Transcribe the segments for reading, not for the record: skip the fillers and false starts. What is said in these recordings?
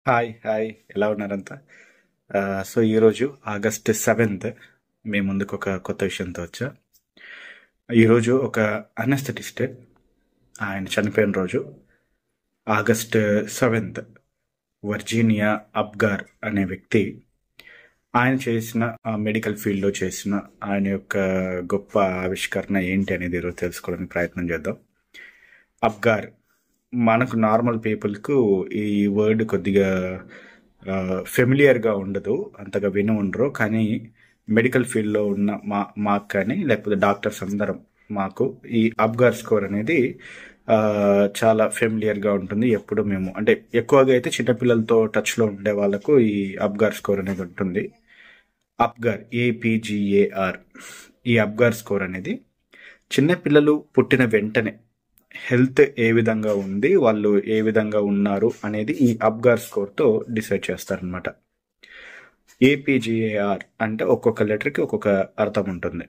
Hi hi ఎలా ఉన్నారంతా? So ఈరోజు August 7th మీ ముందుకు ఒక కొత్త విషయంతో వచ్చా. ఈరోజు ఒక అనస్థెటిస్ట్ ఆయన చనిపోయిన రోజు ఆగస్ట్ 7th వర్జీనియా అబ్గార్ అనే వ్యక్తి ఆయన చేసిన మెడికల్ ఫీల్డ్లో చేసిన ఆయన యొక్క గొప్ప ఆవిష్కరణ ఏంటి అనేది ఈరోజు తెలుసుకోవడానికి ప్రయత్నం చేద్దాం. అబ్గార్ మనకు నార్మల్ పీపుల్కు ఈ వర్డ్ కొద్దిగా ఫెమిలియర్గా ఉండదు, అంతగా విని ఉండరు. కానీ మెడికల్ ఫీల్డ్లో ఉన్న మాకు కానీ లేకపోతే డాక్టర్స్ అందరం మాకు ఈ అబ్గార్ స్కోర్ అనేది చాలా ఫెమిలియర్గా ఉంటుంది. ఎప్పుడు మేము అంటే ఎక్కువగా అయితే చిన్నపిల్లలతో టచ్లో ఉండే వాళ్ళకు ఈ అబ్గార్ స్కోర్ అనేది ఉంటుంది. అబ్గార్ APGAR ఈ అబ్గార్ స్కోర్ అనేది చిన్నపిల్లలు పుట్టిన వెంటనే హెల్త్ ఏ విధంగా ఉంది, వాళ్ళు ఏ విధంగా ఉన్నారు అనేది ఈ అబ్గార్ స్కోర్తో డిసైడ్ చేస్తారనమాట. APGAR అంటే ఒక్కొక్క లెటర్కి ఒక్కొక్క అర్థం ఉంటుంది.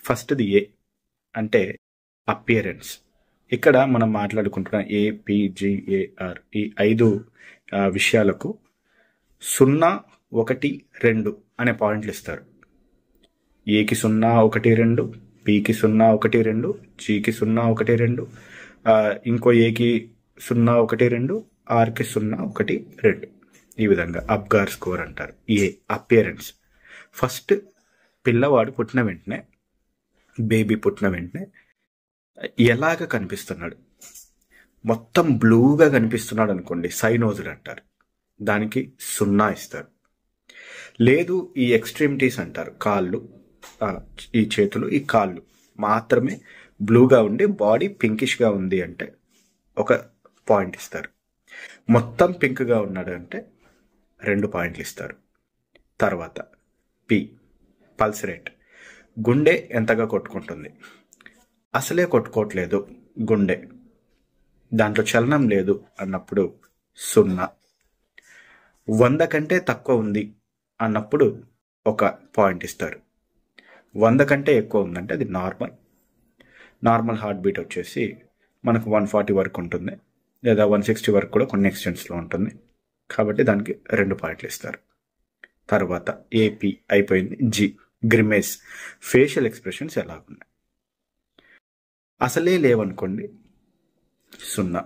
ఫస్ట్ది ఏ అంటే అపియరెన్స్. ఇక్కడ మనం మాట్లాడుకుంటున్న APGAR ఈ 5 విషయాలకు 0, 1, 2 అనే పాయింట్లు ఇస్తారు. ఏకి 0, 1, 2, Pకి 0, 1, 2, Gకి 0, 1, 2, ఇంకో ఏకి 0, 1, 2, ఆర్కి 0, 1, 2. ఈ విధంగా అబ్గార్ స్కోర్ అంటారు. ఏ అపియరెన్స్. ఫస్ట్ పిల్లవాడు పుట్టిన వెంటనే, బేబీ పుట్టిన వెంటనే ఎలాగ కనిపిస్తున్నాడు, మొత్తం బ్లూగా కనిపిస్తున్నాడు అనుకోండి, సైనోజుడ్ అంటారు. దానికి 0 ఇస్తారు. లేదు ఈ ఎక్స్ట్రీమిటీస్ అంటారు, కాళ్ళు, ఈ చేతులు, ఈ కాళ్ళు మాత్రమే బ్లూగా ఉండి బాడీ పింకిష్గా ఉంది అంటే 1 పాయింట్ ఇస్తారు. మొత్తం పింక్గా ఉన్నాడు అంటే 2 పాయింట్లు ఇస్తారు. తర్వాత పల్స్ రేట్, గుండె ఎంతగా కొట్టుకుంటుంది, అసలే కొట్టుకోవట్లేదు గుండె, దాంట్లో చలనం లేదు అన్నప్పుడు 0. 100 కంటే తక్కువ ఉంది అన్నప్పుడు 1 పాయింట్ ఇస్తారు. 100 కంటే ఎక్కువ ఉందంటే అది నార్మల్ హార్ట్ బీట్ వచ్చేసి మనకు 140 వరకు ఉంటుంది, లేదా 160 వరకు కూడా కొన్ని ఎక్స్టెంట్స్లో ఉంటుంది. కాబట్టి దానికి 2 పాయింట్లు ఇస్తారు. తర్వాత AP అయిపోయింది. G గ్రిమేస్, ఫేషియల్ ఎక్స్ప్రెషన్స్ ఎలాగున్నాయి. అసలే లేవనుకోండి 0,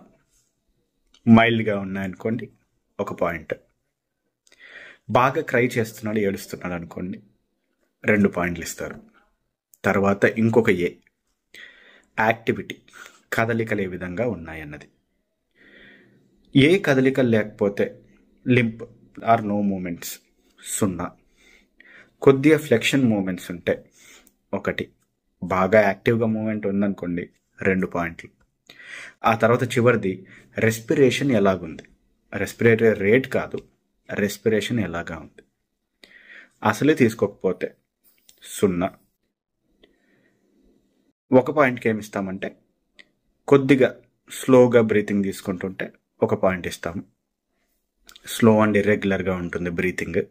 మైల్డ్గా ఉన్నాయనుకోండి 1 పాయింట్, బాగా క్రై చేస్తున్నాడు, ఏడుస్తున్నాడు అనుకోండి 2 పాయింట్లు ఇస్తారు. తర్వాత ఇంకొక ఏ యాక్టివిటీ, కదలికలు ఏ విధంగా ఉన్నాయన్నది. ఏ కదలికలు లేకపోతే లింప్ ఆర్ నో మూమెంట్స్ 0, కొద్దిగా ఫ్లెక్షన్ మూమెంట్స్ ఉంటే 1, బాగా యాక్టివ్గా మూమెంట్ ఉందనుకోండి 2 పాయింట్లు. ఆ తర్వాత చివరిది రెస్పిరేషన్ ఎలాగుంది, రెస్పిరేటరీ రేట్ కాదు, రెస్పిరేషన్ ఎలాగా ఉంది. అసలే తీసుకోకపోతే 0. 1 పాయింట్కి ఏమి ఇస్తామంటే కొద్దిగా స్లోగా బ్రీతింగ్ తీసుకుంటుంటే 1 పాయింట్ ఇస్తాము. స్లో అండ్ ఇర్రెగ్యులర్గా ఉంటుంది బ్రీతింగ్.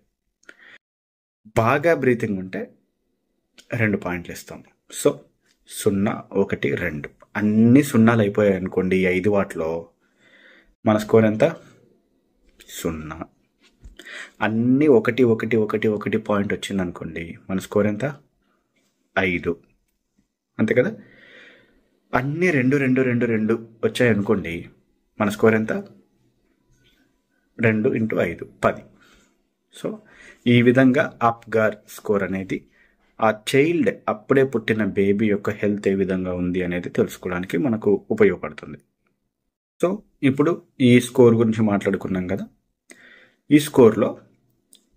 బాగా బ్రీతింగ్ ఉంటే 2 పాయింట్లు ఇస్తాము. సో 0, 1, 2 అన్ని 0 అయిపోయాయి అనుకోండి. ఈ 5 వాటిలో మన స్కోర్ ఎంత? 0. అన్నీ 1, 1, 1, 1 పాయింట్ వచ్చింది అనుకోండి, మన స్కోర్ ఎంత? 5. అంతే కదా. అన్నీ 2, 2, 2, 2 వచ్చాయి అనుకోండి, మన స్కోర్ ఎంత? 2 × 5 10. సో ఈ విధంగా అబ్గార్ స్కోర్ అనేది ఆ చైల్డ్, అప్పుడే పుట్టిన బేబీ యొక్క హెల్త్ ఏ విధంగా ఉంది అనేది తెలుసుకోవడానికి మనకు ఉపయోగపడుతుంది. సో ఇప్పుడు ఈ స్కోర్ గురించి మాట్లాడుకున్నాం కదా. ఈ స్కోర్లో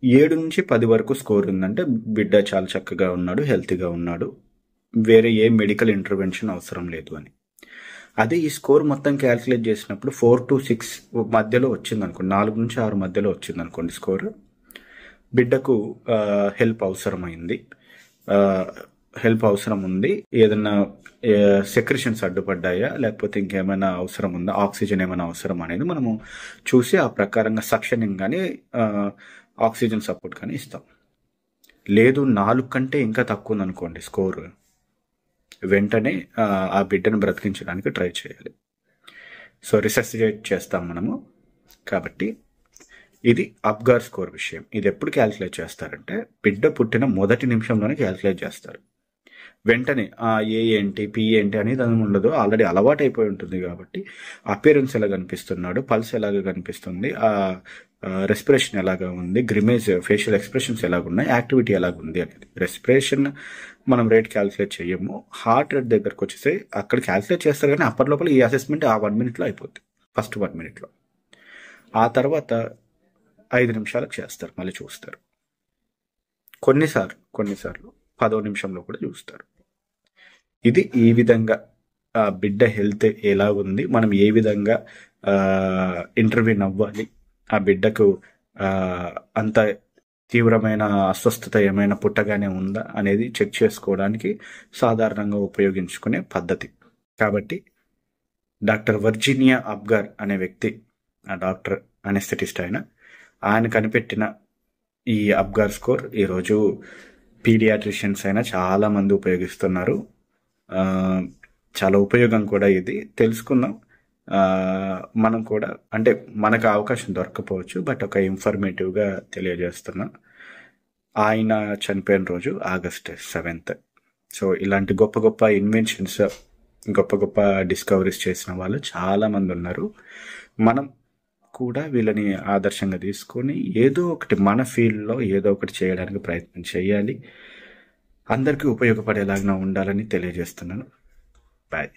7 నుంచి 10 వరకు స్కోర్ ఉందంటే బిడ్డ చాలా చక్కగా ఉన్నాడు, హెల్తీగా ఉన్నాడు, వేరే ఏ మెడికల్ ఇంటర్వెన్షన్ అవసరం లేదు అని. అదే ఈ స్కోర్ మొత్తం క్యాల్కులేట్ చేసినప్పుడు 4 to 6 మధ్యలో వచ్చింది అనుకోండి, 4 నుంచి 6 మధ్యలో వచ్చింది అనుకోండి స్కోర్, బిడ్డకు హెల్ప్ అవసరమైంది, హెల్ప్ అవసరం ఉంది, ఏదన్నా సెక్రెషన్స్ అడ్డుపడ్డాయా లేకపోతే ఇంకేమైనా అవసరం ఉందా, ఆక్సిజన్ ఏమైనా అవసరం అనేది మనము చూసి ఆ ప్రకారంగా సక్షనింగ్ కానీ ఆక్సిజన్ సపోర్ట్ కానీ ఇస్తాం. లేదు 4 కంటే ఇంకా తక్కువ ఉందనుకోండి స్కోర్, వెంటనే ఆ బిడ్డను బ్రతికించడానికి ట్రై చేయాలి. సో రిససిటేట్ చేస్తాం మనము. కాబట్టి ఇది అప్గార్ స్కోర్ విషయం. ఇది ఎప్పుడు క్యాలిక్యులేట్ చేస్తారంటే బిడ్డ పుట్టిన మొదటి నిమిషంలోనే క్యాలిక్యులేట్ చేస్తారు. వెంటనే ఏ ఏంటి పి ఏంటి అనేది అది ఉండదు. ఆల్రెడీ అలవాటు అయిపోయి ఉంటుంది కాబట్టి అపియరెన్స్ ఎలా కనిపిస్తున్నాడు, పల్స్ ఎలాగ కనిపిస్తుంది, రెస్పిరేషన్ ఎలాగా ఉంది, గ్రిమేజ్ ఫేషియల్ ఎక్స్ప్రెషన్స్ ఎలాగున్నాయి, యాక్టివిటీ ఎలాగుంది అనేది. రెస్పిరేషన్ మనం రేట్ క్యాలిక్యులేట్ చేయము. హార్ట్ రేట్ దగ్గరకు వచ్చేసి అక్కడ క్యాలిక్యులేట్ చేస్తారు, కానీ అప్పటి లోపల ఈ అసెస్మెంట్ ఆ 1 minute అయిపోద్ది. First 1 minute. ఆ తర్వాత 5 నిమిషాలకు చేస్తారు, మళ్ళీ చూస్తారు. కొన్నిసార్లు 10వ నిమిషంలో కూడా చూస్తారు. ఇది ఈ విధంగా బిడ్డ హెల్త్ ఎలా ఉంది, మనం ఏ విధంగా ఇంటర్వ్యూన్ అవ్వాలి, ఆ బిడ్డకు అంత తీవ్రమైన అస్వస్థత ఏమైనా పుట్టగానే ఉందా అనేది చెక్ చేసుకోవడానికి సాధారణంగా ఉపయోగించుకునే పద్ధతి. కాబట్టి డాక్టర్ వర్జీనియా అప్గార్ అనే వ్యక్తి, ఆ డాక్టర్ అనెస్థెటిస్ట్ ఆయన కనిపెట్టిన ఈ అప్గార్ స్కోర్ ఈరోజు పీడియాట్రిషియన్స్ అయినా చాలామంది ఉపయోగిస్తున్నారు. చాలా ఉపయోగం కూడా ఇది. తెలుసుకుందాం. మనం కూడా అంటే మనకు అవకాశం దొరకపోవచ్చు, బట్ ఒక ఇన్ఫర్మేటివ్గా తెలియజేస్తున్నా. ఆయన చనిపోయిన రోజు August 7th. సో ఇలాంటి గొప్ప గొప్ప ఇన్వెన్షన్స్, గొప్ప గొప్ప డిస్కవరీస్ చేసిన వాళ్ళు చాలామంది ఉన్నారు. మనం కూడా వీళ్ళని ఆదర్శంగా తీసుకొని ఏదో ఒకటి మన ఫీల్డ్లో ఏదో ఒకటి చేయడానికి ప్రయత్నం చేయాలి. అందరికీ ఉపయోగపడేలాగా ఉండాలని తెలియజేస్తున్నాను. బాయ్.